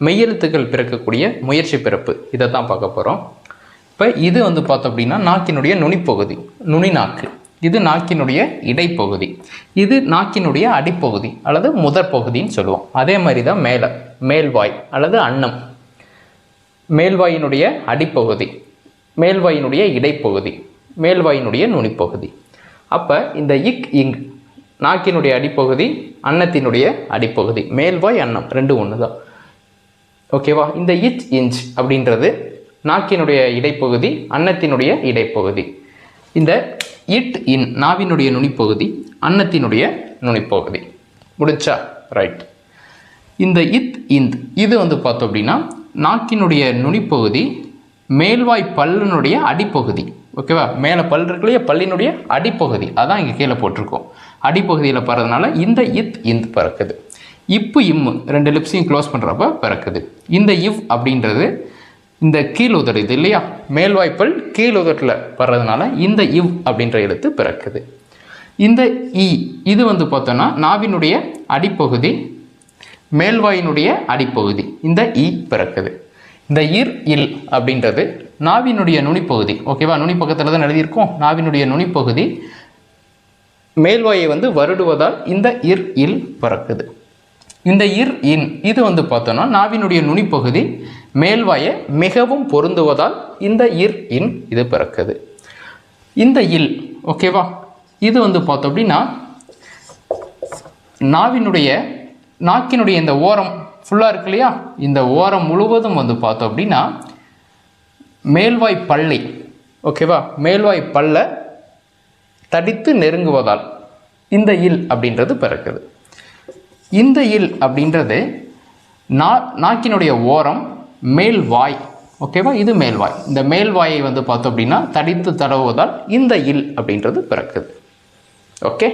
மெய்யெழுத்துக்கள் பிறக்கக்கூடிய முயற்சி பிறப்பு, இதை தான் பார்க்க போகிறோம். இப்போ இது வந்து பார்த்தோம் அப்படின்னா நாக்கினுடைய நுனிப்பகுதி, நுனி நாக்கு. இது நாக்கினுடைய இடைப்பகுதி, இது நாக்கினுடைய அடிப்பகுதி அல்லது முதற் பகுதின்னு சொல்லுவோம். அதே மாதிரி தான் மேலே மேல்வாய் அல்லது அன்னம், மேல்வாயினுடைய அடிப்பகுதி, மேல்வாயினுடைய இடைப்பகுதி, மேல்வாயினுடைய நுனிப்பகுதி. அப்போ இந்த இக் இங் நாக்கினுடைய அடிப்பகுதி, அன்னத்தினுடைய அடிப்பகுதி, மேல்வாய் அன்னம் ரெண்டும் ஒன்று தான். ஓகேவா? இந்த இச் இன்ச் அப்படின்றது நாக்கினுடைய இடைப்பகுதி, அன்னத்தினுடைய இடைப்பகுதி. இந்த இட் இன் நாவினுடைய நுனிப்பகுதி, அன்னத்தினுடைய நுனிப்பகுதி. முடிச்சா? ரைட். இந்த இத் இந்த் இது வந்து பார்த்தோம் அப்படின்னா நாக்கினுடைய நுனிப்பகுதி, மேல்வாய் பல்லினுடைய அடிப்பகுதி. ஓகேவா? மேலே பல் இருக்குல்லையே, பல்லினுடைய அடிப்பகுதி, அதான் இங்கே கீழே போட்டிருக்கோம். அடிப்பகுதியில் பறதுனால இந்த இத் இந்த் பறக்குது. இப்பு இம்மு ரெண்டு லிப்ஸையும் க்ளோஸ் பண்ணுறப்ப பிறக்குது. இந்த இவ் அப்படின்றது இந்த கீழ் உதடு இது இல்லையா, மேல்வாய்ப்பல் கீழ் உதட்டில் படுறதுனால இந்த இவ் அப்படின்ற எழுத்து பிறக்குது. இந்த இ இது வந்து பார்த்தோன்னா நாவினுடைய அடிப்பகுதி, மேல்வாயினுடைய அடிப்பகுதி, இந்த இ பிறக்குது. இந்த இர் இல் அப்படின்றது நாவினுடைய நுனிப்பகுதி. ஓகேவா? நுனி பக்கத்தில் தான் எழுதியிருக்கோம். நாவினுடைய நுனிப்பகுதி மேல்வாயை வந்து வருடுவதால் இந்த இர் இல் பிறக்குது. இந்த இர் இன் இது வந்து பார்த்தோன்னா நாவினுடைய நுனிப்பகுதி மேல்வாயை மிகவும் பொருந்துவதால் இந்த இர் இன் இது பிறக்குது. இந்த இல், ஓகேவா, இது வந்து பார்த்தோம் அப்படின்னா நாக்கினுடைய இந்த ஓரம் ஃபுல்லாக இருக்கு இல்லையா, இந்த ஓரம் முழுவதும் வந்து பார்த்தோம் அப்படின்னா மேல்வாய் பல்லை, ஓகேவா, மேல்வாய் பல்லை தடித்து நெருங்குவதால் இந்த இல் அப்படின்றது பிறக்குது. இந்த இல் அப்படின்றது நாக்கினுடைய ஓரம், மேல்வாய். ஓகேவா? இது மேல்வாய். இந்த மேல்வாயை வந்து பார்த்தோம் அப்படின்னா தடித்து தடவுவதால் இந்த இல் அப்படின்றது பிறக்குது. ஓகே.